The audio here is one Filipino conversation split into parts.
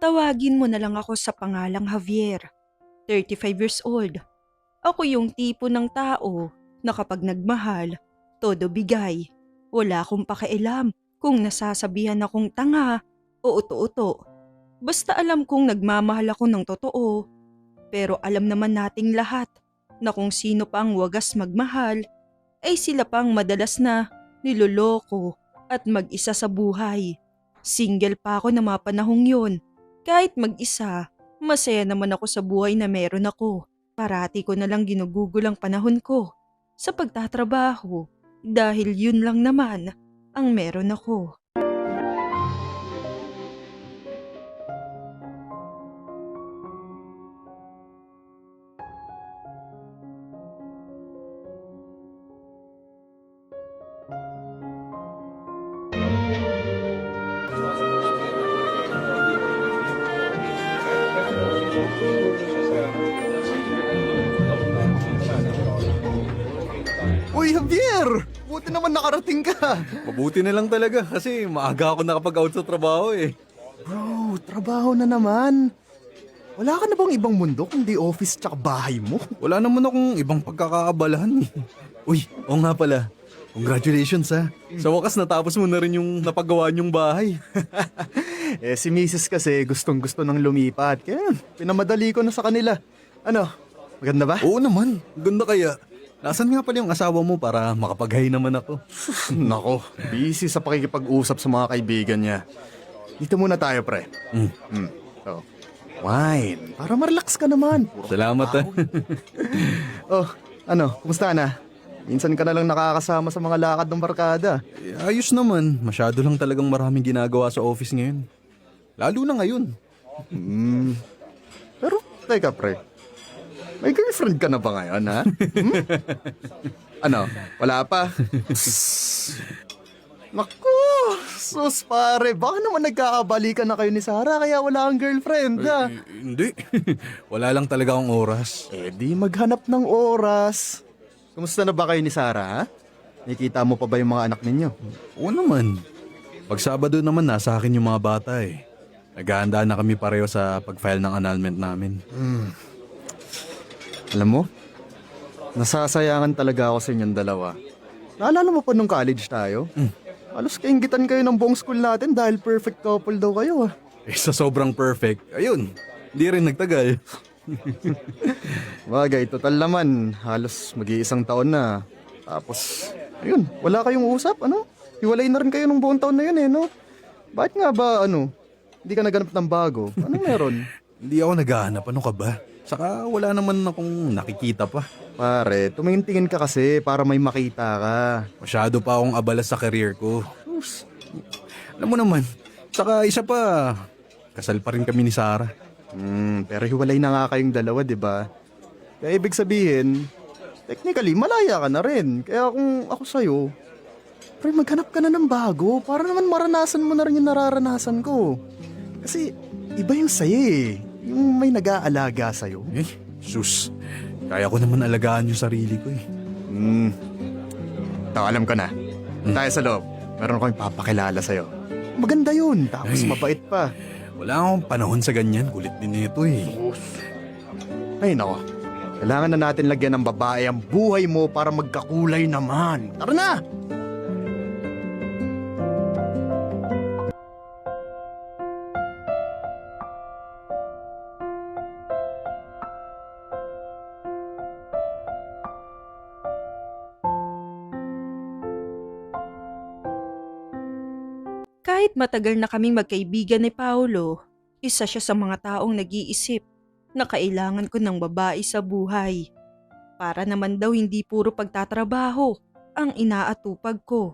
Tawagin mo na lang ako sa pangalang Javier, 35 years old. Ako yung tipo ng tao na kapag nagmahal, todo bigay. Wala akong pakialam kung nasasabihan akong tanga o uto-uto. Basta alam kong nagmamahal ako ng totoo. Pero alam naman nating lahat na kung sino pa ang wagas magmahal, ay sila pang madalas na niloloko at mag-isa sa buhay. Single pa ako na mga panahong yun. Kahit mag-isa, masaya naman ako sa buhay na meron ako. Parati ko na lang ginugugol ang panahon ko sa pagtatrabaho dahil yun lang naman ang meron ako. Uy, Javier! Buti naman nakarating ka. Mabuti na lang talaga kasi maaga ako nakapag-out sa trabaho eh. Bro, trabaho na naman. Wala ka na bang ibang mundo kundi office tsaka bahay mo? Wala naman akong ibang pagkakaabalahan eh. Uy, oo nga pala. Congratulations ha. Sa wakas natapos mo na rin yung napagawa niyong bahay. Si Mrs. kasi gustong-gusto nang lumipat. Kaya pinamadali ko na sa kanila. Ano, maganda ba? Oo naman, ganda kaya. Nasaan nga pala yung asawa mo para makapaghay naman ako? Nako, busy sa pakikipag-usap sa mga kaibigan niya. Dito muna tayo, pre. So, wine. Para ma-relax ka naman. Salamat ha. Oh, ano, kumusta na? Minsan ka na lang nakakasama sa mga lakad ng barkada. Ayos naman, masyado lang talagang maraming ginagawa sa office ngayon. Lalo na ngayon. Pero, teka, pre. May girlfriend ka na ba ngayon, ha? Ano, wala pa? Naku, sus pare, baka naman nagkakabalikan na kayo ni Sarah kaya wala kang girlfriend, ha? Hindi, wala lang talaga akong oras. Di maghanap ng oras. Kumusta na ba kayo ni Sarah, ha? Nakikita mo pa ba yung mga anak ninyo? Oo naman. Pag Sabado naman nasa akin yung mga bata eh. Naghahanda na kami pareho sa pag-file ng annulment namin. Alam mo, nasasayangan talaga ako sa inyong dalawa. Naalala mo pa nung college tayo? Halos kainggitan kayo ng buong school natin dahil perfect couple daw kayo, ha? Eh sa sobrang perfect, ayun, hindi rin nagtagal. Bagay, total naman, halos mag-iisang taon na. Tapos, ayun, wala kayong usap, ano? Hiwalay na rin kayo ng buong taon na yun, no? Bakit nga ba, hindi ka naganap ng bago? Anong meron? Hindi ako naghahanap, ano ka ba? Saka wala naman akong nakikita pa. Pare, tumingin-tingin ka kasi para may makita ka. Masyado pa akong abala sa career ko. Alam mo naman, saka isa pa, kasal pa rin kami ni Sarah. Pero hiwalay na nga kayong dalawa, di ba? Kaya ibig sabihin, technically, malaya ka na rin. Kaya kung ako sa'yo, pre, maghanap ka na ng bago para naman maranasan mo na rin yung nararanasan ko. Kasi, iba yung saya eh. Yung may nag-aalaga sa'yo. Eh, sus, kaya ko naman alagaan yung sarili ko eh. Alam ko na. Tayo sa loob. Meron akong papakilala sa'yo. Maganda yun. Tapos Ay. mabait pa. Wala akong panahon sa ganyan, kulit din ito eh. Ay nako. Kailangan na natin lagyan ng babae ang buhay mo para magkakulay naman. Tara na! Kahit matagal na kaming magkaibigan ni Paolo, isa siya sa mga taong nag-iisip na kailangan ko ng babae sa buhay. Para naman daw hindi puro pagtatrabaho ang inaatupag ko.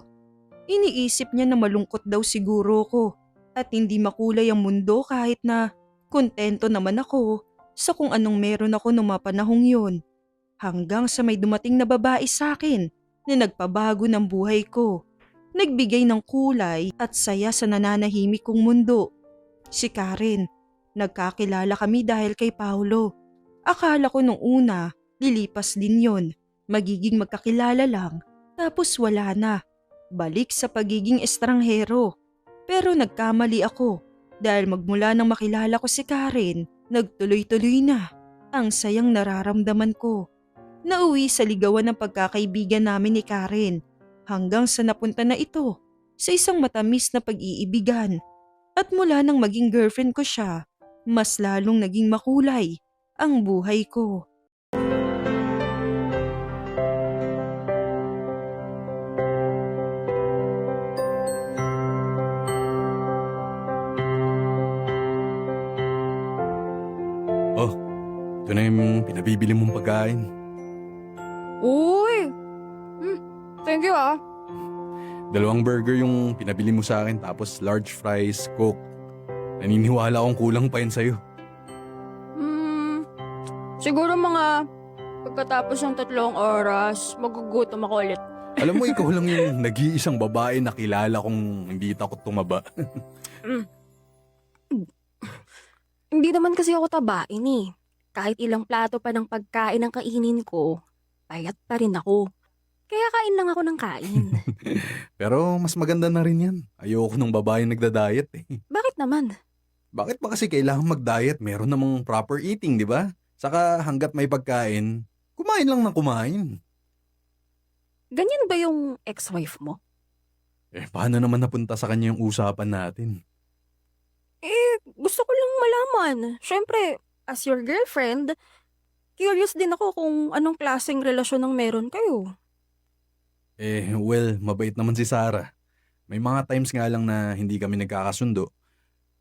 Iniisip niya na malungkot daw siguro ko at hindi makulay ang mundo kahit na kontento naman ako sa kung anong meron ako noong mga panahong yun. Hanggang sa may dumating na babae sa akin na nagpabago ng buhay ko. Nagbigay ng kulay at saya sa nananahimik kong mundo. Si Karen. Nagkakilala kami dahil kay Paolo. Akala ko nung una, lilipas din yon. Magiging magkakilala lang, tapos wala na. Balik sa pagiging estranghero. Pero nagkamali ako. Dahil magmula nang makilala ko si Karen, nagtuloy-tuloy na ang sayang nararamdaman ko. Nauwi sa ligawan ng pagkakaibigan namin ni Karen hanggang sa napunta na ito sa isang matamis na pag-iibigan. At mula nang maging girlfriend ko siya, mas lalong naging makulay ang buhay ko. Oh, ito na yung pinabibili mong pagkain. Uy! Thank you ah. 2 burger yung pinabili mo sa akin tapos large fries, coke. Naniniwala akong kulang pa yun sa'yo. Siguro mga pagkatapos ng 3 oras, magugutom ako ulit. Alam mo, ikaw lang yung nag-iisang babae na kilala kong hindi takot tumaba. Hindi naman kasi ako tabain eh. Kahit ilang plato pa ng pagkain ang kainin ko, payat pa rin ako. Kaya kain lang ako ng kain. Pero mas maganda na rin yan. Ayoko nung babae nagda-diet eh. Bakit naman? Bakit ba kasi kailangan mag-diet? Meron namang proper eating, di ba? Saka hanggat may pagkain, kumain lang ng kumain. Ganyan ba yung ex-wife mo? Eh, paano naman napunta sa kanya yung usapan natin? Gusto ko lang malaman. Siyempre, as your girlfriend, curious din ako kung anong klaseng relasyon ang meron kayo. Well, mabait naman si Sarah. May mga times nga lang na hindi kami nagkakasundo.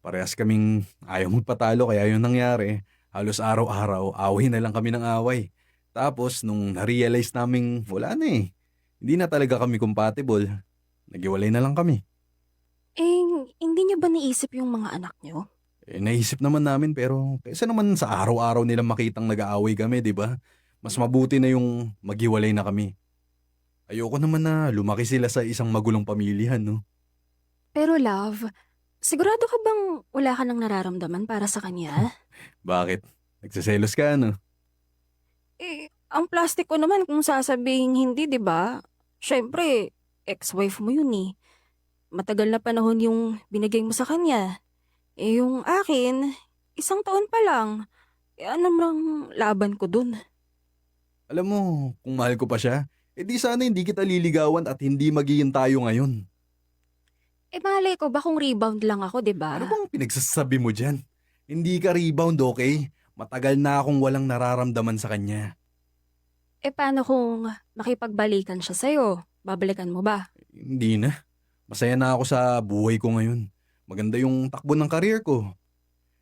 Parehas kaming ayaw magpatalo kaya yun nangyari. Halos araw-araw, away na lang kami ng away. Tapos, nung na-realize naming wala na eh. Hindi na talaga kami compatible. Nagiwalay na lang kami. Hindi niyo ba naisip yung mga anak niyo? Naisip naman namin pero kaysa naman sa araw-araw nilang makitang nag-aaway kami, di ba? Mas mabuti na yung maghiwalay na kami. Ayoko naman na lumaki sila sa isang magulong pamilya, no? Pero love, sigurado ka bang wala ka nang nararamdaman para sa kanya? Bakit? Nagsiselos ka, no? Ang plastic ko naman kung sasabihin hindi, di ba? Siyempre, ex-wife mo yun eh. Matagal na panahon yung binigay mo sa kanya. Yung akin, 1 taon pa lang. Ano mang laban ko dun? Alam mo, kung mahal ko pa siya, di sana hindi kita liligawan at hindi magiging tayo ngayon. Malay ko ba kung rebound lang ako, di ba? Ano bang pinagsasabi mo dyan? Hindi ka rebound, okay? Matagal na akong walang nararamdaman sa kanya. Paano kung makipagbalikan siya sa'yo? Babalikan mo ba? Hindi na. Masaya na ako sa buhay ko ngayon. Maganda yung takbo ng career ko.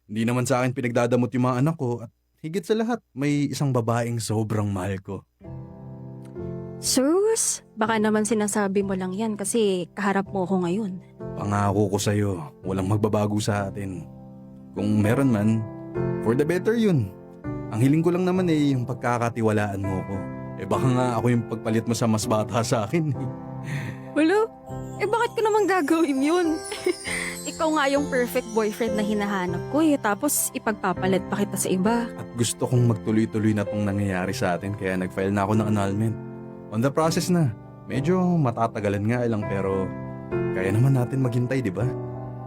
Hindi naman sa akin pinagdadamot yung mga anak ko at higit sa lahat, may isang babaeng sobrang mahal ko. Sus, baka naman sinasabi mo lang yan kasi kaharap mo ko ngayon. Pangako ko sa'yo, walang magbabago sa atin. Kung meron man, for the better yun. Ang hiling ko lang naman yung pagkakatiwalaan mo ko. Baka nga ako yung pagpalit mo sa mas bata sa akin. Wala? Bakit ko naman gagawin yun? Ikaw nga yung perfect boyfriend na hinahanap ko tapos ipagpapalit pa kita sa iba. At gusto kong magtuloy-tuloy na tong nangyayari sa atin kaya nag-file na ako ng annulment. On the process na. Medyo matatagalan nga lang pero kaya naman natin maghintay, di ba?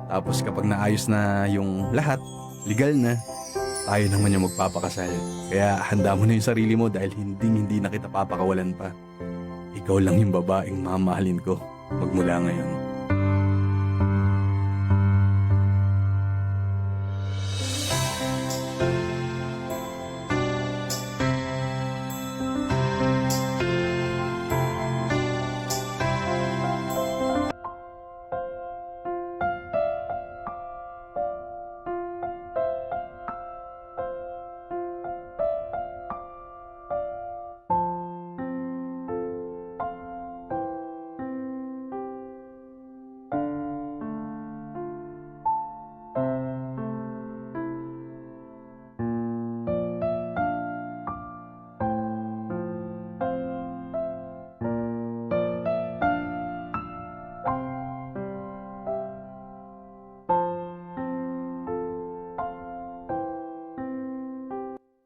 Tapos kapag naayos na yung lahat, legal na, tayo naman yung magpapakasal. Kaya handa mo na yung sarili mo dahil hindi na kita papakawalan pa. Ikaw lang yung babaeng mamahalin ko magmula ngayon.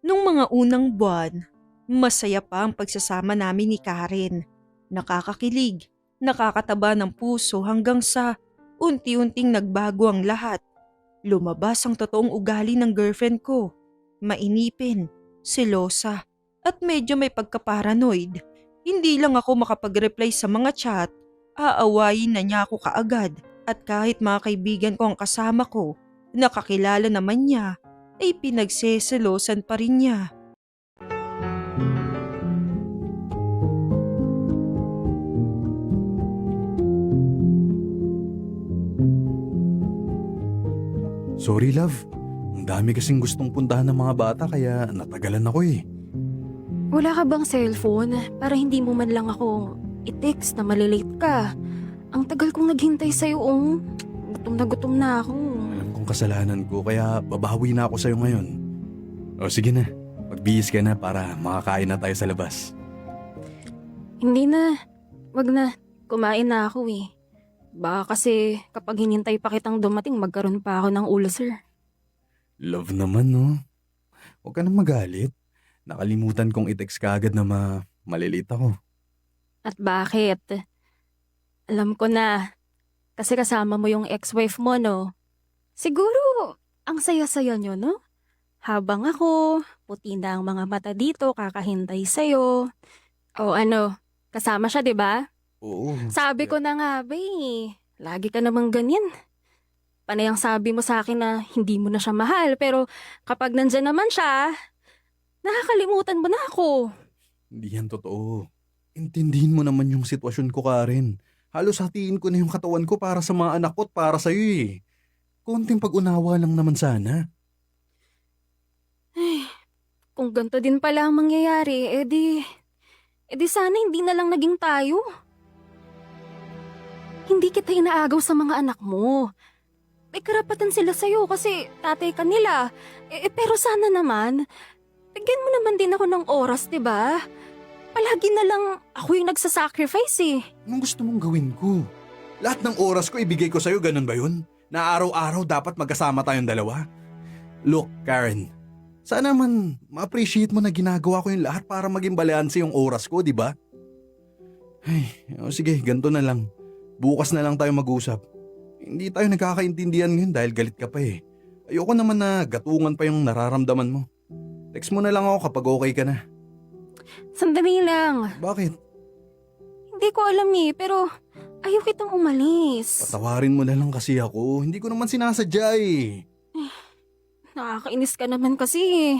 Nung mga unang buwan, masaya pa ang pagsasama namin ni Karen. Nakakakilig, nakakataba ng puso hanggang sa unti-unting nagbago ang lahat. Lumabas ang totoong ugali ng girlfriend ko. Mainipin, selosa, at medyo may pagka-paranoid. Hindi lang ako makapag-reply sa mga chat, aawayin na niya ako kaagad. At kahit mga kaibigan ko ang kasama ko, nakakilala naman niya, ay pinagseselosan pa rin niya. Sorry love, ang dami kasing gustong puntahan ng mga bata kaya natagalan ako eh. Wala ka bang cellphone para hindi mo man lang ako i-text na malilate ka? Ang tagal kong naghintay sa'yo, oh. Gutom na ako. Alam kong kasalanan ko kaya babawi na ako sa'yo ngayon. O sige na, magbihis ka na para makakain na tayo sa labas. Hindi na. Wag na. Kumain na ako eh. Baka kasi kapag hinintay pa kitang dumating, magkaroon pa ako ng ulcer. Love naman no. Huwag ka nang magalit. Nakalimutan kong i-text ka agad na malilate ako. At bakit? Alam ko na. Kasi kasama mo yung ex-wife mo, no? Siguro, ang saya-saya nyo, no? Habang ako, puti na ang mga mata dito, kakahintay sa'yo. O ano, kasama siya, di ba? Oo. Sabi ko na nga, ba eh. Lagi ka namang ganyan. Panay ang sabi mo sa akin na hindi mo na siya mahal, pero kapag nandyan naman siya, nakakalimutan mo na ako. Hindi yan totoo. Intindihin mo naman yung sitwasyon ko, Karen. Halos hatiin ko na yung katawan ko para sa mga anak ko at para sa'yo eh. Konting pag-unawa lang naman sana. Kung ganito din pala ang mangyayari, edi sana hindi na lang naging tayo. Hindi kita inaagaw sa mga anak mo. May karapatan sila sa'yo kasi tatay ka nila. Pero sana naman, bigyan mo naman din ako ng oras, di ba? Palagi na lang ako yung nagsasacrifice eh. Anong gusto mong gawin ko? Lahat ng oras ko ibigay ko sa'yo, ganun ba yun? Na araw-araw dapat magkasama tayong dalawa? Look, Karen, sana man ma-appreciate mo na ginagawa ko yung lahat para maging balanse yung oras ko, di ba? Ay, sige, ganito na lang. Bukas na lang tayo mag-usap. Hindi tayo nagkakaintindihan ngayon dahil galit ka pa eh. Ayoko naman na gatungan pa yung nararamdaman mo. Text mo na lang ako kapag okay ka na. Sandali lang. Bakit? Hindi ko alam eh, pero ayaw kitang umalis. Patawarin mo na lang kasi ako. Hindi ko naman sinasadya eh. Nakakainis ka naman kasi eh.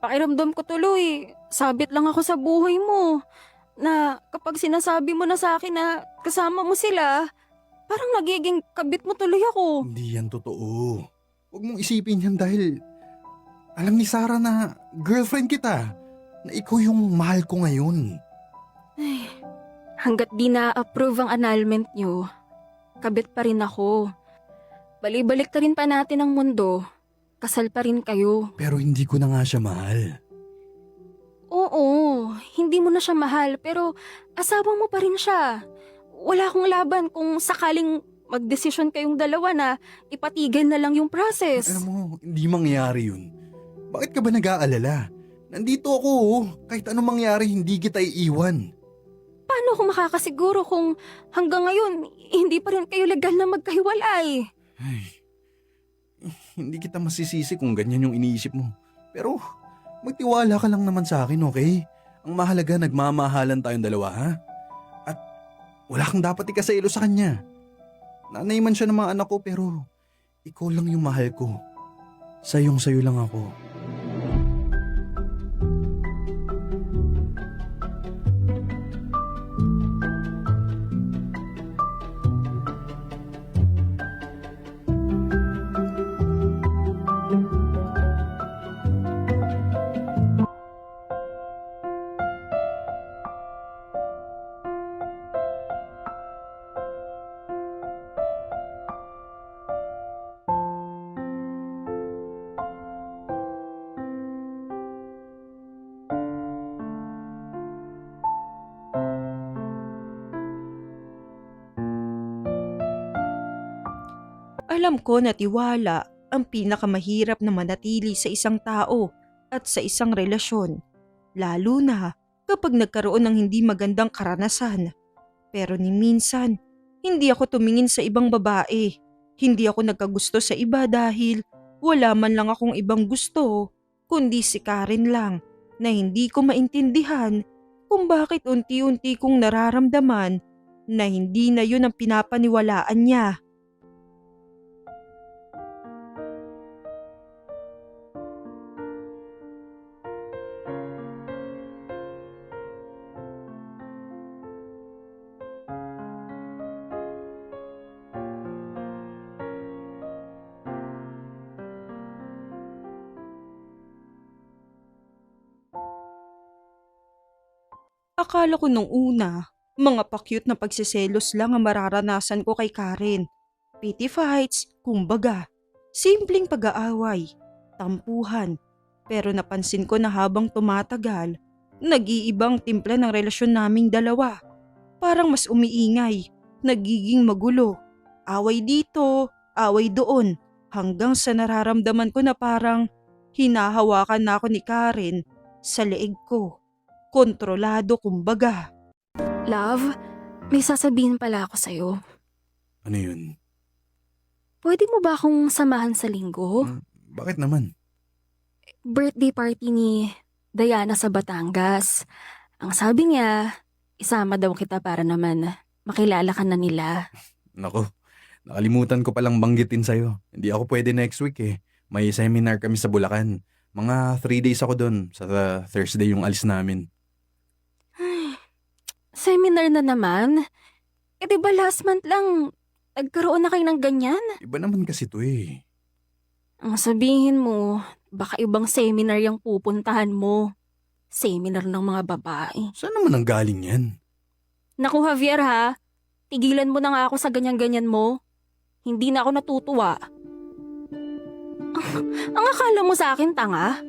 Pakiramdam ko tuloy, sabit lang ako sa buhay mo. Na kapag sinasabi mo na sa akin na kasama mo sila, parang nagiging kabit mo tuloy ako. Hindi yan totoo. Huwag mong isipin yan dahil alam ni Sarah na girlfriend kita. Na ikaw yung mahal ko ngayon. Hanggat di na-approve ang annulment nyo, kabit pa rin ako. Balibalik ta rin pa natin ang mundo. Kasal pa rin kayo. Pero hindi ko na nga siya mahal. Oo, hindi mo na siya mahal pero asawa mo pa rin siya. Wala akong laban kung sakaling magdesisyon kayong dalawa na ipatigil na lang yung process. Alam mo, hindi mangyayari yun. Bakit ka ba nag-aalala? Nandito ako, oh. Kahit anong mangyari, hindi kita iiwan. Paano ako makakasiguro kung hanggang ngayon hindi pa rin kayo legal na magkahiwalay? Ay, hindi kita masisisi kung ganyan yung iniisip mo. Pero magtiwala ka lang naman sa akin, okay? Ang mahalaga, nagmamahalan tayong dalawa, ha? At wala kang dapat ikasalo sa kanya. Nanay man siya ng mga anak ko pero ikaw lang yung mahal ko. Sayong-sayo lang ako. Alam ko na tiwala ang pinakamahirap na manatili sa isang tao at sa isang relasyon, lalo na kapag nagkaroon ng hindi magandang karanasan. Pero ni minsan, hindi ako tumingin sa ibang babae. Hindi ako nagkagusto sa iba dahil wala man lang akong ibang gusto, kundi si Karen lang na hindi ko maintindihan kung bakit unti-unti kong nararamdaman na hindi na yun ang pinapaniwalaan niya. Akala ko nung una, mga pa-cute na pagsiselos lang ang mararanasan ko kay Karen. Pity fights, kumbaga. Simpleng pag-aaway, tampuhan. Pero napansin ko na habang tumatagal, nag-iibang timpla ng relasyon naming dalawa. Parang mas umiingay, nagiging magulo. Away dito, away doon, hanggang sa nararamdaman ko na parang hinahawakan na ako ni Karen sa leeg ko. Kontrolado kumbaga. Love, may sasabihin pala ako sa'yo. Ano yun? Pwede mo ba akong samahan sa linggo? Bakit naman? Birthday party ni Diana sa Batangas. Ang sabi niya, isama daw kita para naman makilala ka na nila. Nako, nakalimutan ko palang banggitin sa'yo. Hindi ako pwede next week eh. May seminar kami sa Bulacan. Mga 3 days ako doon. Sa Thursday yung alis namin. Seminar na naman? Eh di ba last month lang nagkaroon na kayo ng ganyan? Iba naman kasi to eh. Ang sabihin mo, baka ibang seminar yung pupuntahan mo. Seminar ng mga babae. Saan naman ang galing yan? Naku Javier ha, tigilan mo na nga ako sa ganyan-ganyan mo. Hindi na ako natutuwa. Ang akala mo sa akin tanga?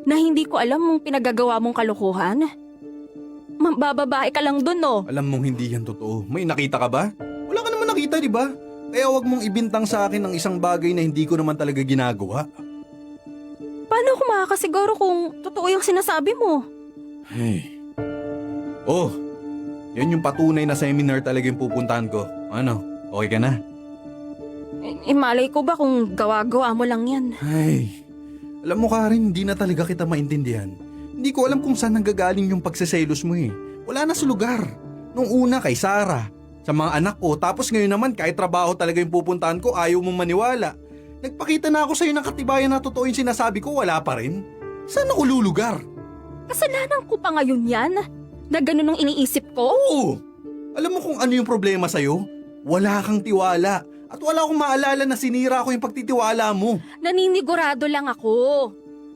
Na hindi ko alam mong pinagagawa mong kalokohan? Mambababae ka lang dun no? Alam mong hindi yan totoo. May nakita ka ba? Wala ka naman nakita, di ba? Kaya wag mong ibintang sa akin ang isang bagay na hindi ko naman talaga ginagawa. Paano ako makakasiguro kung totoo yung sinasabi mo? Hey. Oh, yan yung patunay na seminar talaga yung pupuntahan ko. Ano, okay ka na? Malay ko ba kung gawa-gawa mo lang yan? Ay, alam mo Karen, hindi na talaga kita maintindihan. Hindi ko alam kung saan nanggagaling yung pagseselos mo eh. Wala na sa lugar. Nung una kay Sarah, sa mga anak ko, tapos ngayon naman kahit trabaho talaga yung pupuntahan ko, ayaw mong maniwala. Nagpakita na ako sa'yo ng katibayan na totoo yung sinasabi ko, wala pa rin. Saan ako lulugar? Kasalanan ko pa ngayon yan? Na ganun ang iniisip ko? Oo! Alam mo kung ano yung problema sa'yo? Wala kang tiwala. At wala akong maalala na sinira ko yung pagtitiwala mo. Naninigurado lang ako.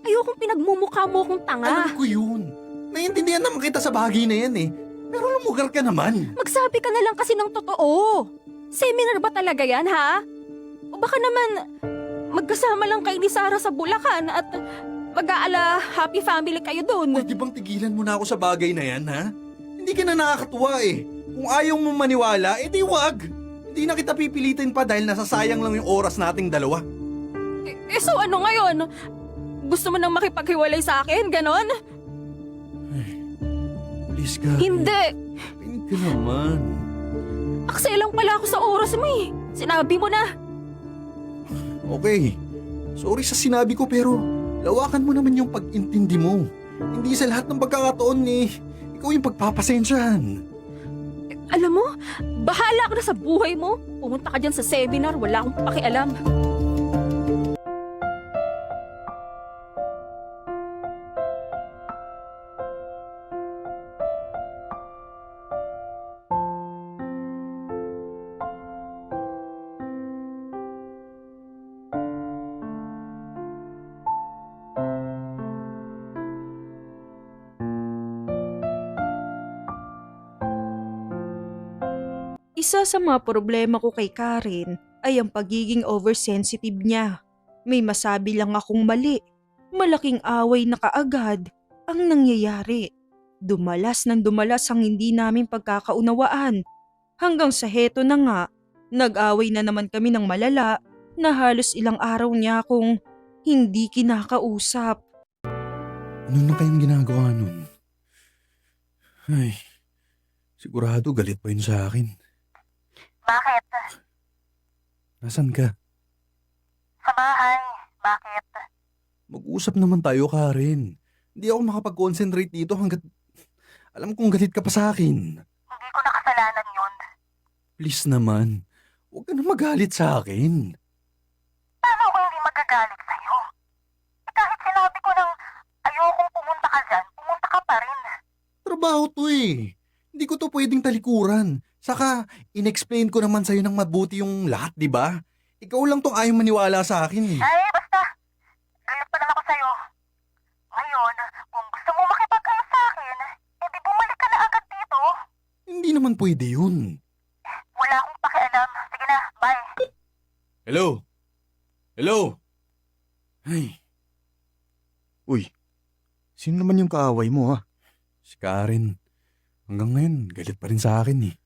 Ayokong pinagmumukha mo akong tanga. Alam ko yun. Naiintindihan naman kita sa bagay na yan eh. Pero lumugar ka naman. Magsabi ka na lang kasi ng totoo. Seminar ba talaga yan, ha? O baka naman, magkasama lang kayo ni Sarah sa Bulacan at mag-aala happy family kayo doon. Pwede bang tigilan mo na ako sa bagay na yan, ha? Hindi ka na nakakatuwa eh. Kung ayaw mo maniwala, edi wag. Hindi na kita pipilitin pa dahil nasasayang lang yung oras nating dalawa. So ano ngayon? Gusto mo nang makipaghiwalay sa akin, ganon? Please ka. Hindi! Pinig ka naman. Aksaya lang pala ako sa oras mo eh. Sinabi mo na. Okay. Sorry sa sinabi ko pero lawakan mo naman yung pag-intindi mo. Hindi sa lahat ng pagkakataon eh. Ikaw yung pagpapasensyahan. Alam mo, bahala ka na sa buhay mo. Pumunta ka dyan sa seminar, wala akong pakialam. Isa sa mga problema ko kay Karen ay ang pagiging oversensitive niya. May masabi lang akong mali. Malaking away na kaagad ang nangyayari. Dumalas ng dumalas ang hindi namin pagkakaunawaan. Hanggang sa heto na nga, nag-away na naman kami ng malala na halos ilang araw niya akong hindi kinakausap. Ano na kayang ginagawa nun? Ay, sigurado galit pa yun sa akin. Bakit? Nasaan ka? Sa bahay. Bakit? Mag-usap naman tayo, Karen. Hindi ako makapag-concentrate dito hanggat alam kong galit ka pa sa akin. Hindi ko na kasalanan yun. Please naman, huwag ka na magalit sa akin. Paano ako hindi magagalit sa'yo? Eh, kahit sinabi ko nang ayokong pumunta ka dyan, pumunta ka pa rin. Trabaho to eh. Hindi ko to pwedeng talikuran. Saka, inexplain ko naman sa'yo ng mabuti yung lahat, di ba? Ikaw lang tong ayaw maniwala sa akin eh. Ay, basta. Galit pa lang ako sa'yo. Ngayon, kung gusto mo makipag-ayos sa akin, edi bumalik ka na agad dito. Hindi naman pwede yun. Wala akong pakialam. Sige na, bye. Hello? Hello? Ay, Uy, sino naman yung kaaway mo ha? si Karen. Hanggang ngayon, galit pa rin sa akin eh.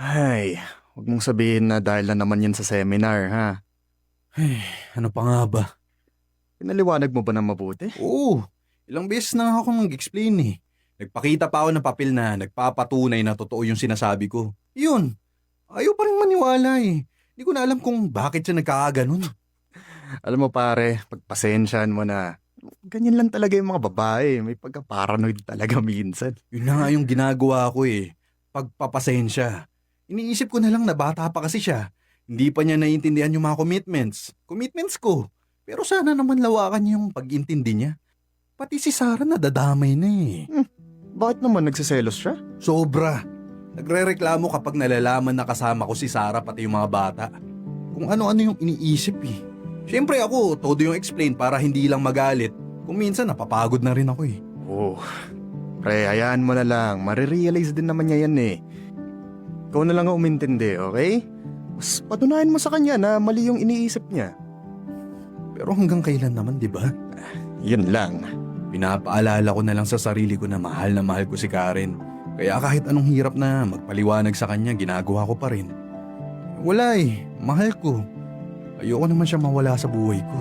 Ay, huwag mong sabihin na dahil na naman yan sa seminar ha. Ay, ano pa nga ba? Pinaliwanag mo ba ng mabuti? Oo, ilang beses na ako nag-explain eh. Nagpakita pa ako ng papel na nagpapatunay na totoo yung sinasabi ko. Yun, ayaw pa rin maniwala eh. Hindi ko na alam kung bakit siya nagkakaganon. Alam mo pare, pagpasensyahan mo na. Ganyan lang talaga yung mga babae. May pagka-paranoid talaga minsan. Yun na nga yung ginagawa ko eh. Pagpapasensya. Iniisip ko na lang na bata pa kasi siya. Hindi pa niya naiintindihan yung mga commitments. Commitments ko. Pero sana naman lawakan niya yung pag-intindi niya. Pati si Sarah nadadamay na eh. Bakit naman nagsiselos siya? Sobra. Nagre-reklamo kapag nalalaman na kasama ko si Sarah pati yung mga bata. Kung ano-ano yung iniisip eh. Siyempre ako, todo yung explain para hindi lang magalit. Kung minsan napapagod na rin ako eh. Oh, pre, hayaan mo na lang. Marirealize din naman niya yan eh. Ikaw na lang ang umintindi, okay? Mas patunayan mo sa kanya na mali yung iniisip niya. Pero hanggang kailan naman, di ba? Yun lang. Pinapaalala ko na lang sa sarili ko na mahal ko si Karen. Kaya kahit anong hirap na magpaliwanag sa kanya, ginagawa ko pa rin. Wala eh, mahal ko. Ayoko naman siya mawala sa buhay ko.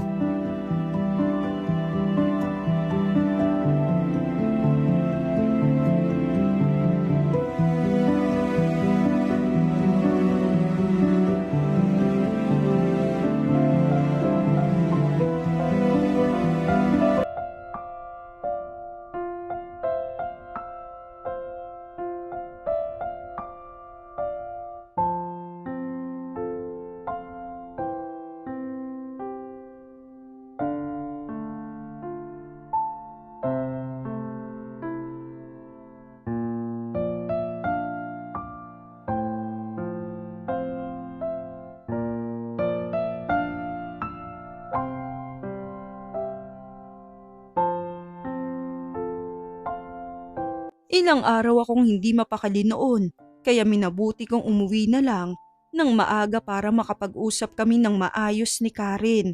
Ilang araw akong hindi mapakali noon, kaya minabuti kong umuwi na lang ng maaga para makapag-usap kami ng maayos ni Karen.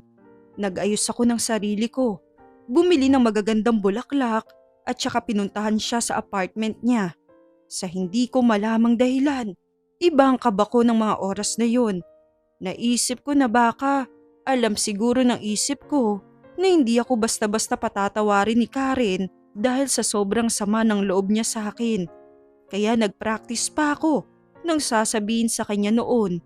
Nag-ayos ako ng sarili ko, bumili ng magagandang bulaklak at saka pinuntahan siya sa apartment niya. Sa hindi ko malamang dahilan, ibang kaba ko ng mga oras na yon. Naisip ko na baka, alam siguro ng isip ko na hindi ako basta-basta patatawarin ni Karen dahil sa sobrang sama ng loob niya sa akin. Kaya nag-practice pa ako nang sasabihin sa kanya noon.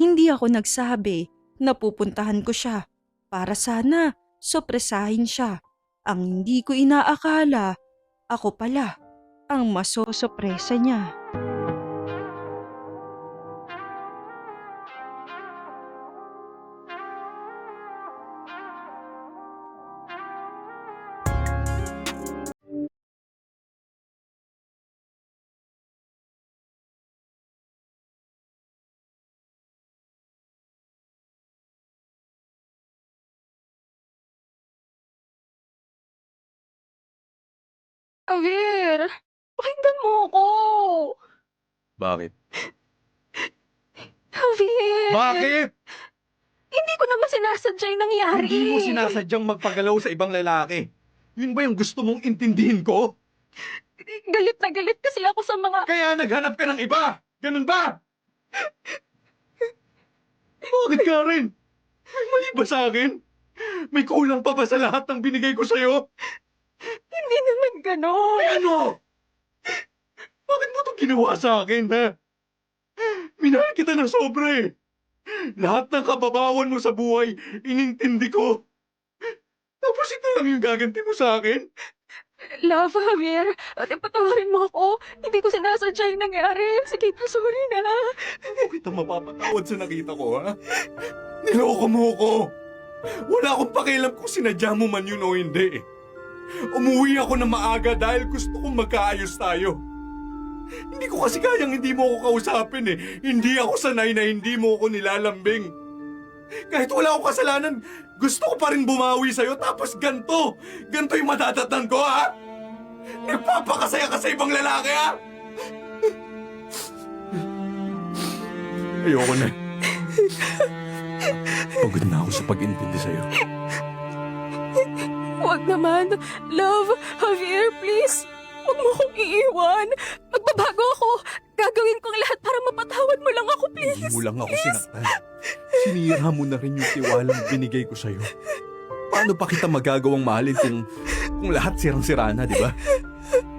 Hindi ako nagsabi na pupuntahan ko siya para sana sopresahin siya. Ang hindi ko inaakala, ako pala ang masosopresa niya. Javier, pakinggan mo ako. Bakit? Javier! Bakit? Hindi ko naman sinasadya yung nangyari. Hindi mo sinasadyang magpagalaw sa ibang lalaki. Yun ba yung gusto mong intindihin ko? Galit na galit kasi ako sa mga... Kaya naghanap ka ng iba! Ganun ba? Bakit, Karen? May mali ba sa akin? May kulang pa ba sa lahat ng binigay ko sa'yo? Hindi naman ganon. Ay, ano? Bakit mo ito ginawa sa akin, ha? Minahal kita ng sobra eh. Lahat ng kababawan mo sa buhay, inintindi ko. Tapos ito lang yung gaganti mo sa akin? Love, Javier. Ate, patawarin mo ako. Hindi ko sinasadya yung nangyari. Sige na, sorry na. Hindi kita mapapatawad sa nakita ko, ha? Niloko mo ko. Wala akong pakialam kung sinadya mo man yun o hindi. Umuwi ako na maaga dahil gusto kong magkaayos tayo. Hindi ko kasi kayang hindi mo ako kausapin eh. Hindi ako sanay na hindi mo ako nilalambing. Kahit wala akong kasalanan, gusto ko pa rin bumawi sa'yo tapos ganto. Ganto yung madadatnan ko, ha? Nagpapakasaya ka sa ibang lalaki, ha? Ayoko na. Pagod na ako sa pag-intindi sa'yo. Huwag naman. Love, Javier, please. Huwag mo akong iiwan. Magbabago ako. Gagawin kong lahat para mapatawad mo lang ako, please. Hindi mo lang ako sinaktan. Sinira mo na rin yung tiwalang binigay ko sa'yo. Paano pa kita magagawang mahalin kung lahat sirang-sira na, di ba?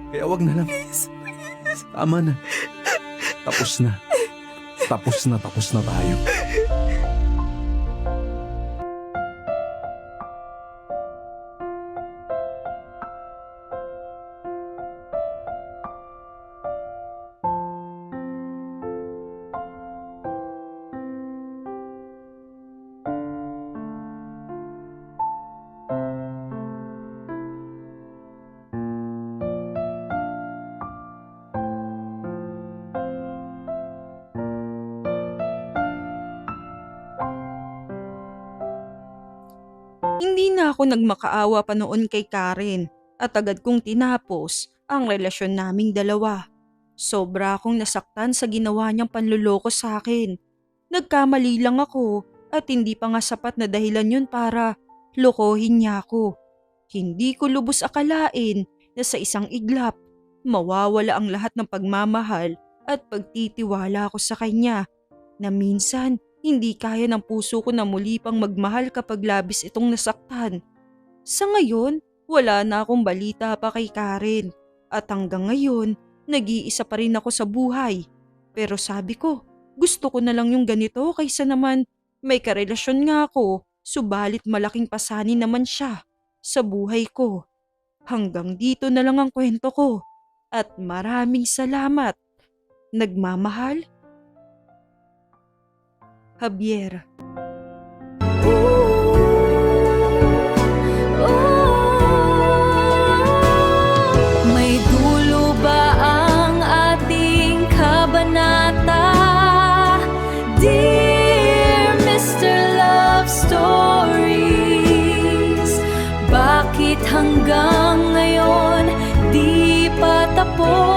Kaya wag na lang. Tama na. Tapos na. Tapos na tayo. Hindi na ako nagmakaawa pa noon kay Karen at agad kong tinapos ang relasyon naming dalawa. Sobra akong nasaktan sa ginawa niyang panluloko sa akin. Nagkamali lang ako at hindi pa nga sapat na dahilan yun para lokohin niya ako. Hindi ko lubos akalain na sa isang iglap, mawawala ang lahat ng pagmamahal at pagtitiwala ko sa kanya na minsan hindi kaya ng puso ko na muli pang magmahal kapag labis itong nasaktan. Sa ngayon, wala na akong balita pa kay Karen at hanggang ngayon, nag-iisa pa rin ako sa buhay. Pero sabi ko, gusto ko na lang yung ganito kaysa naman may karelasyon nga ako, subalit malaking pasanin naman siya sa buhay ko. Hanggang dito na lang ang kwento ko at maraming salamat. Nagmamahal, Javier. May dulo ba ang ating kabanata? Dear Mr. Love Stories, bakit hanggang ngayon di pa tapos?